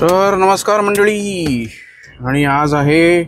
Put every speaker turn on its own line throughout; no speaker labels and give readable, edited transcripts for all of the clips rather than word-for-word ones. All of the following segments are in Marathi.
तर नमस्कार मंडळी, आणि आज आहे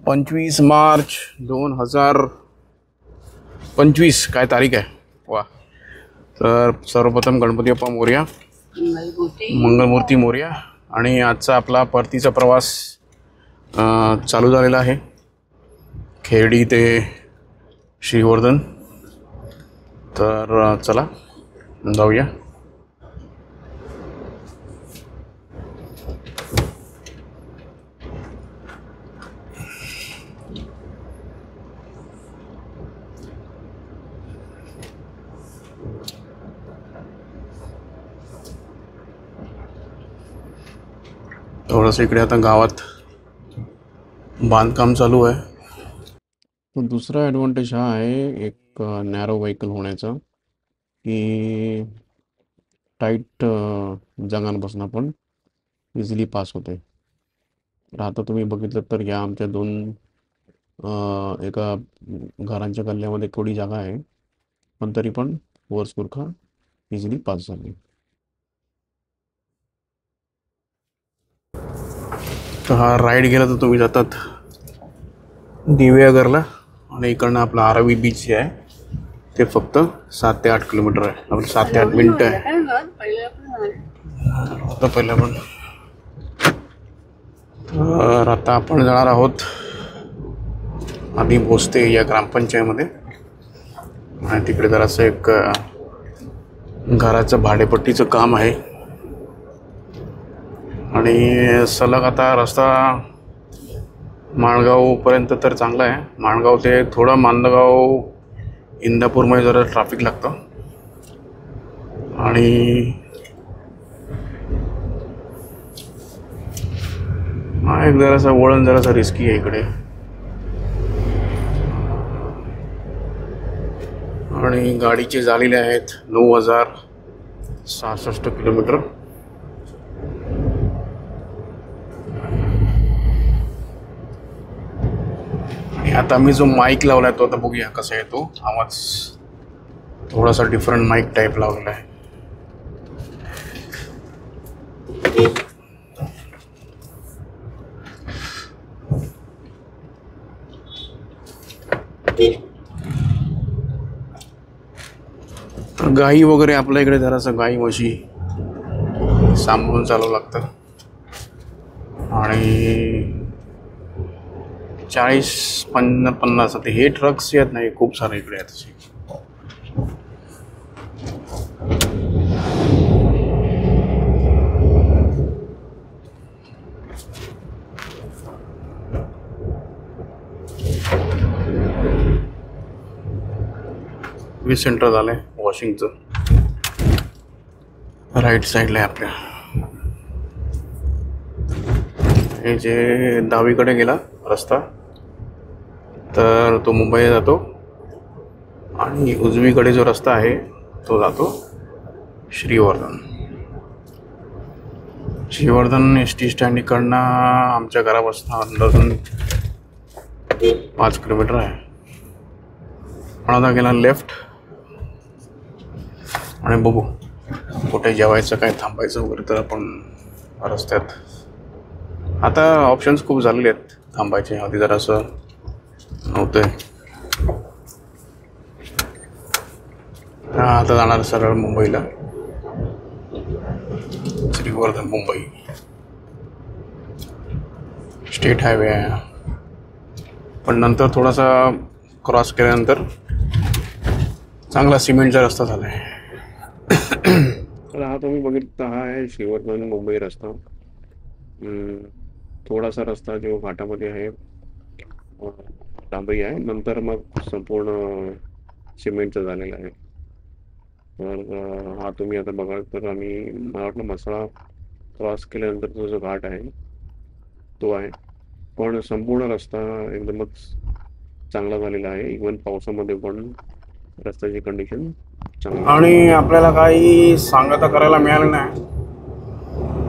25 मार्च 2025. काय तारीख आहे वा. तर सर्वप्रथम गणपती बाप्पा मोरया, मंगलमूर्ती मोरया. आणि आजचा आपला परतीचा प्रवास चालू झालेला आहे, खेर्डी ते श्रीवर्धन. तर चला जाऊया. थोडंसं इकडे आता गावात बांधकाम चालू आहे. तो दुसरा ॲडव्हान्टेज हा आहे एक नॅरो व्हेकल होण्याचा, की टाईट जगांपासून आपण इझिली पास होते. तर आता तुम्ही बघितलं तर या आमच्या दोन एका घरांच्या गल्ल्यामध्ये थोडी जागा आहे, पण तरी पण वरसुरखा इझिली पास झाली. तर हा राईड गेला तर तुम्ही जातात दिव्यागरला, आणि इकडनं आपला आरवी बीच जे आहे ते फक्त 7 ते 8 किलोमीटर आहे. आपलं 7 ते 8 मिनटं आहे. आता पहिलं पण तर आता आपण जाणार आहोत आधी भोसते या ग्रामपंचायतीमध्ये, आणि तिकडे जरासं एक घराचं भाडेपट्टीचं काम आहे. आणि सलग आता रस्ता माणगावपर्यंत तर चांगला आहे. माणगाव ते थोडं मांदगाव इंदापूरमध्ये जरा ट्रॅफिक लागतं, आणि एक जरासा वळण जरासा रिस्की आहे इकडे. आणि गाडीचे झालेले आहेत 9,066 किलोमीटर. आता मी जो माईक लावलाय तो आता बघूया कसा येतो आवाज. थोडासा डिफरंट माईक टाईप लावलेला आहे. तर गाई वगैरे आपल्या इकडे जरासं गाई म्हशी सांभाळून चालवं लागतं. आणि 40-50 ते हे ट्रक्स येत नाही, खूप सारे इकडे आहेत तसे. वीस सेंटर झालंय वॉशिंगचं. राईट साईडला आहे आपल्या. हे जे डावीकडे गेला रस्ता तर तो मुंबईला जातो, आणि उजवीकडे जो रस्ता आहे तो जातो Shrivardhan. Shrivardhan S T stand इकडनं आमच्या घरापासून अंदाजून 5 किलोमीटर आहे. पण आता गेला लेफ्ट, आणि बघू कुठे जेवायचं काय थांबायचं वगैरे तर आपण रस्त्यात. आता ऑप्शन्स खूप झालेले आहेत थांबायचे, आधी जरासं नव्हतं. आता जाणार सरळ मुंबईला, श्रीवर्धन मुंबई स्टेट हायवे आहे. पण नंतर थोडासा क्रॉस केल्यानंतर चांगला सिमेंटचा रस्ता झाला आहे. तर हा तुम्ही बघितला हा आहे श्रीवर्धन मुंबई रस्ता. थोडासा रस्ता जो घाटामध्ये आहे डांबरी आहे, नंतर मग संपूर्ण सिमेंटचं झालेलं आहे. तर हा तुम्ही आता बघाल तर आम्ही मला वाटलं मसाळा क्रॉस केल्यानंतर तो जो घाट आहे तो आहे. पण संपूर्ण रस्ता एकदमच चांगला झालेला आहे. इव्हन पावसामध्ये पण रस्त्याची कंडिशन चांगली. आणि आपल्याला काही सांगता करायला मिळालं नाही,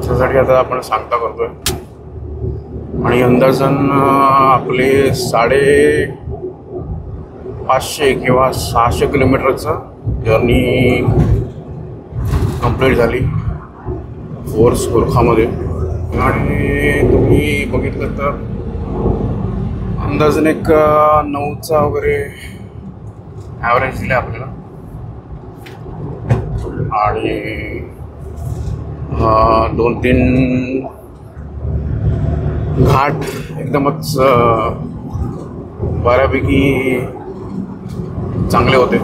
त्यासाठी आता आपण सांगता करतोय. आणि अंदाजन आपले 550 किंवा 600 किलोमीटरचं जर्नी कंप्लीट झाली फोर्स गोरखामध्ये.
आणि तुम्ही बघितलं तर अंदाजने एक 9चा वगैरे ॲव्हरेज दिला आपल्याला. आणि 2-3 घाट एकदमच बऱ्यापैकी चांगले होते.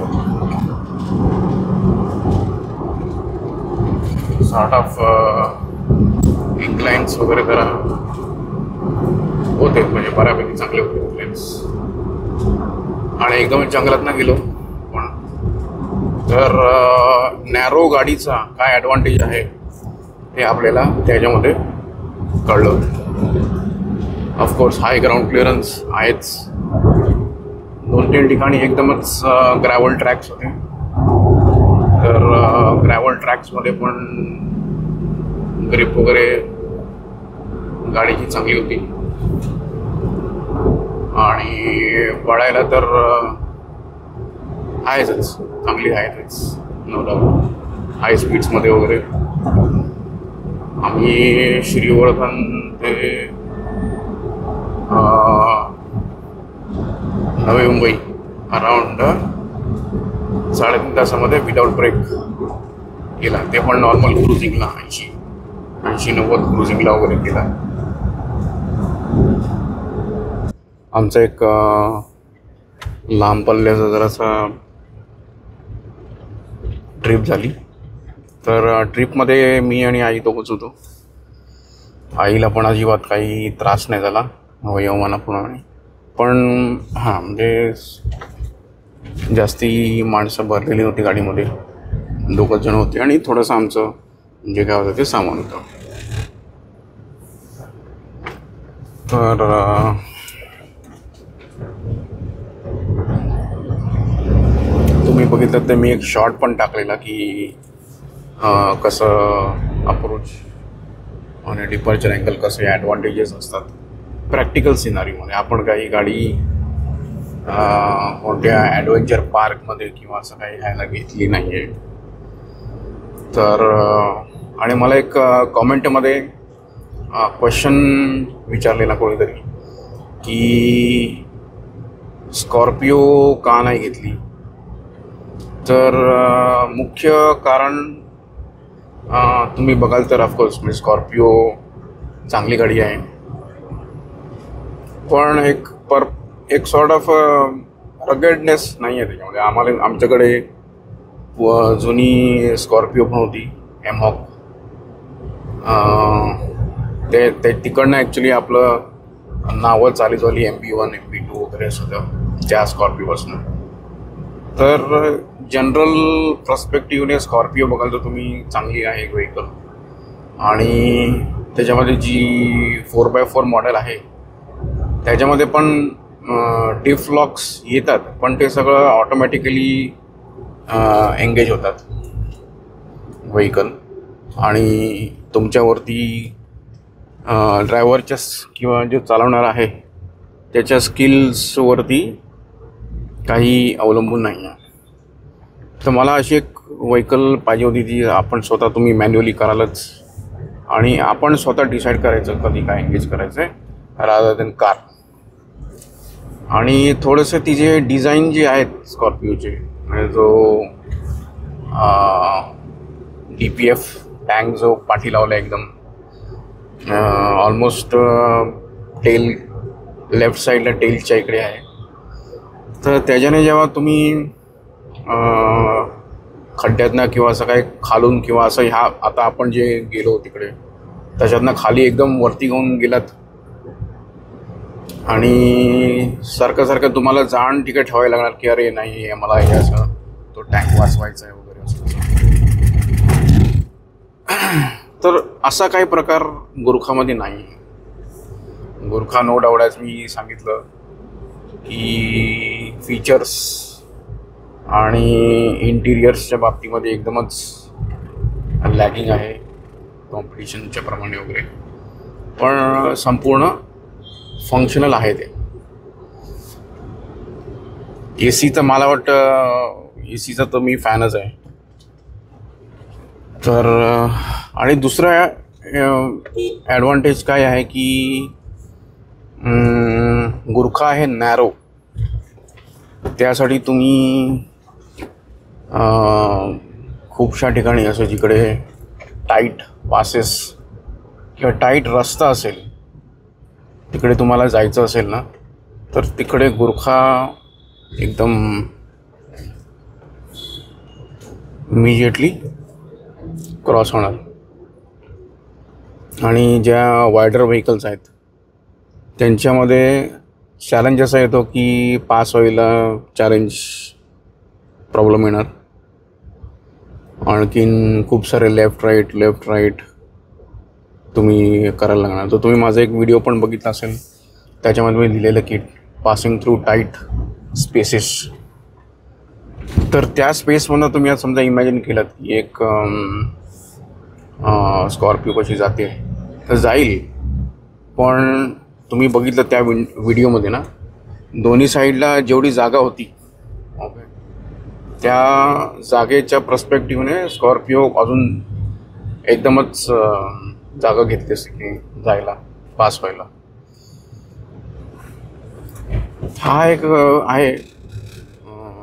सॉर्ट ऑफ इन्क्लाइन्स वगैरे जरा होते, म्हणजे बऱ्यापैकी चांगले होते इन्क्लाइन्स. आणि एकदम जंगलात ना गेलो पण. तर नॅरो गाडीचा काय ॲडव्हान्टेज आहे हे आपल्याला त्याच्यामध्ये कळलं. ऑफकोर्स हाय ग्राउंड क्लिअरन्स आहेच. 2-3 ठिकाणी एकदमच ग्रॅव्हल ट्रॅक्स होते. तर ग्रॅव्हल ट्रॅक्समध्ये पण ग्रिप वगैरे गाडीची चांगली होती. आणि पळायला तर आहेच, चांगली आहेच, नो डाऊट. हाय स्पीड्समध्ये वगैरे आम्ही श्रीवर्धन ते नवी मुंबई अराउंड 3.5 तासामध्ये विदाऊट ब्रेक केला. ते पण नॉर्मल क्रुझिंगला 80-90 क्रुझिंगला वगैरे केला. आमचा एक लांब पल्ल्याचा जरासा ट्रिप झाली. तर ट्रिपमध्ये मी आणि आई दोघंच होतो. आईला पण अजिबात काही त्रास नाही झाला वयोमानाप्रमाणे. पण हां, म्हणजे जास्ती माणसं भरलेली होती गाडीमध्ये, 2 जण होते आणि थोडंसं आमचं जे काय होतं ते सामान होतं. तर तुम्ही बघितलं तर मी एक शॉर्ट पण टाकलेला की कसं अप्रोच आणि डिपार्चर अँगल कसे ॲडव्हान्टेजेस असतात प्रॅक्टिकल सिनारीमध्ये. आपण काही गाडी कोणत्या ॲडव्हेंचर पार्कमध्ये किंवा असं काही घ्यायला घेतली नाही आहे. तर आणि मला एक कॉमेंटमध्ये क्वेश्चन विचारलेला कोणीतरी की स्कॉर्पिओ का नाही घेतली. तर मुख्य कारण तुम्ही बघाल तर ऑफकोर्स म्हणजे स्कॉर्पिओ चांगली गाडी आहे, पण एक सॉर्ट ऑफ रगेडनेस नाही आहे त्याच्यामध्ये. आमच्याकडे जुनी स्कॉर्पिओ पण होती एमहॉक. ते तिकडनं ॲक्च्युली आपलं नावं चालू झाली MP1 MP2 वगैरे सगळं त्या स्कॉर्पिओपासून. तर जनरल पर्स्पेक्टिव्हने स्कॉर्पिओ बघाल तर तुम्ही चांगली आहे एक व्हेकल. आणि त्याच्यामध्ये जी 4x4 मॉडेल आहे त्याच्यामध्ये पण डिफ लॉक्स येतात, पण ते सगळं ऑटोमॅटिकली एंगेज होतात व्हेकल. आणि तुमच्यावरती ड्रायव्हरच्या किंवा जो चालवणार आहे त्याच्या स्किल्सवरती काही अवलंबून नाही आहे. तर मला अशी एक व्हेकल पाहिजे होती जी आपण स्वतः तुम्ही मॅन्युअली करालच आणि आपण स्वतः डिसाईड करायचं कधी काय एंगेज करायचं आहे रादर दॅन कार. आणि थोडंसं तिचे डिझाईन जे आहेत स्कॉर्पिओचे, म्हणजे जो DPF टँक जो पाठी लावला एकदम ऑलमोस्ट टेल लेफ्ट साईडला टेलच्या इकडे आहे. तर त्याच्याने जेव्हा तुम्ही खड्ड्यातनं किंवा असं काही खालून किंवा असं आता आपण जे गेलो तिकडे त्याच्यातनं खाली एकदम वरती घेऊन गेलात आणि सारखं तुम्हाला जाण तिकडे ठेवायला लागणार की अरे नाही मला हे असं तो टँक वाचवायचा आहे वगैरे असं. तर असा काही प्रकार गुरखामध्ये नाही. गुरखा नो डाऊट ॲज मी सांगितलं की फीचर्स आणि इंटिरियर्सच्या बाबतीमध्ये एकदमच लॅगिंग आहे कॉम्पिटिशनच्या प्रमाणे वगैरे, पण संपूर्ण फंक्शनल आहे ते. AC तर मला वाटतं ACचा तर मी फॅनच आहे. तर आणि दुसरं ॲडव्हान्टेज काय आहे की गुरखा आहे नॅरो, त्यासाठी तुम्ही खूपशा ठिकाणी असं जिकडे टाईट पासेस किंवा टाईट रस्ता असेल तिकडे तुम्हाला जायचं असेल ना, तर तिकडे गुरखा एकदम इमिजिएटली क्रॉस होणार. आणि ज्या वायडर व्हेकल्स आहेत त्यांच्यामध्ये चॅलेंज असा येतो की पास व्हायला 4 इंच प्रॉब्लेम येणार. आणखीन खूप सारे लेफ्ट राईट तुम्ही करायला लागणार. तर तुम्ही माझा एक व्हिडिओ पण बघितला असेल, त्याच्यामध्ये मी लिहिलेलं की पासिंग थ्रू टाईट स्पेसेस. तर त्या स्पेसमधून तुम्ही आज समजा इमॅजिन केलं की एक स्कॉर्पिओ कशी जाते, तर जाईल. पण तुम्ही बघितलं त्या व्हिडिओमध्ये ना, दोन्ही साईडला जेवढी जागा होती ओके, त्या जागेच्या पर्स्पेक्टिव्हने स्कॉर्पिओ अजून एकदमच जागा घेतली असते की जायला, पास व्हायला. हा एक आहे,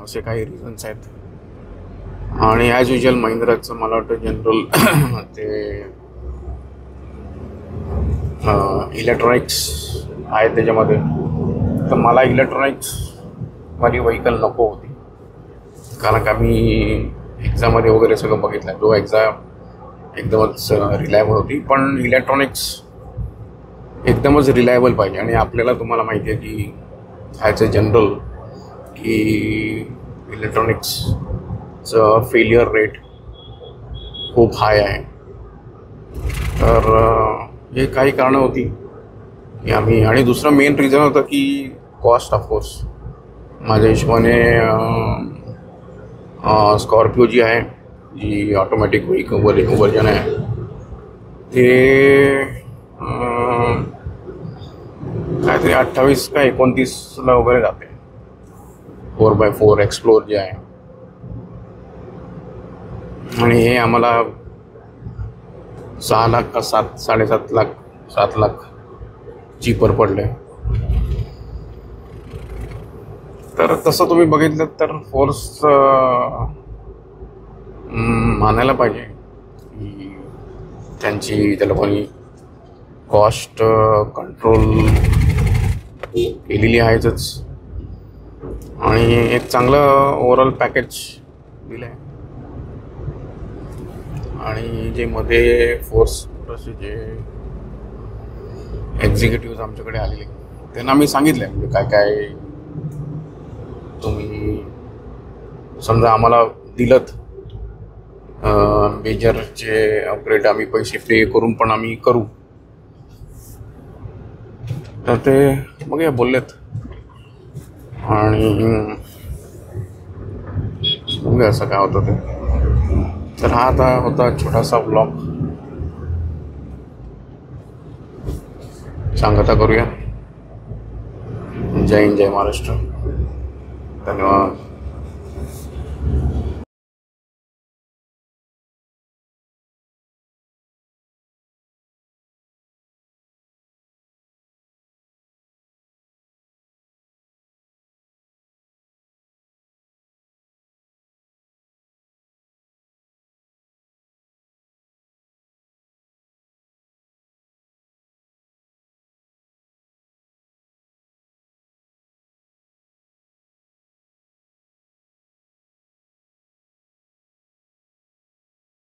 असे काही रिझन्स आहेत. आणि ॲज युजल महिंद्राचं मला वाटतं जनरल ते इलेक्ट्रॉनिक्स आहेत त्याच्यामध्ये. तर मला इलेक्ट्रॉनिक्स वाली व्हेकल नको होती, कारण का मी एक्झाममध्ये वगैरे सगळं बघितलं. जो एक्झाम एकदमच रिलायबल होती, पण इलेक्ट्रॉनिक्स एकदमच रिलायबल पाहिजे. आणि आपल्याला तुम्हाला माहिती आहे की ॲज अ जनरल की इलेक्ट्रॉनिक्सचं फेल्युअर रेट खूप हाय आहे. तर हे काही कारणं होती की आम्ही, आणि दुसरं मेन रिझन होतं की कॉस्ट. ऑफकोर्स माझ्या हिशोबाने स्कॉर्पिओ जी आहे, जी ऑटोमॅटिक व्हर्जन आहे, ते काहीतरी 28 का 29ला वगैरे जाते. 4x4 एक्सप्लोर जे आहे, आणि हे आम्हाला 6 लाख का 7.5 लाख 7 लाख चीपर पडले. तर तसं तुम्ही बघितलं तर फोर्स मानायला पाहिजे की त्यांची त्या लोकांनी कॉस्ट कंट्रोल केलेली आहेच, आणि एक चांगलं ओव्हरऑल पॅकेज दिलं आहे. आणि जे मध्ये फोर्स जे एक्झिक्युटिव्ह आमच्याकडे आलेले त्यांना मी सांगितलं म्हणजे काय काय तुम्ही समजा आम्हाला दिलत मेजरचे अपग्रेड, आम्ही पैसे पे करून पण आम्ही करू. तर ते मग हे बोललेत, आणि बघूया असं काय होतं ते. तर हा आता होता छोटासा ब्लॉग, सांगता करूया. जय हिंद, जय महाराष्ट्र. धन्यवाद.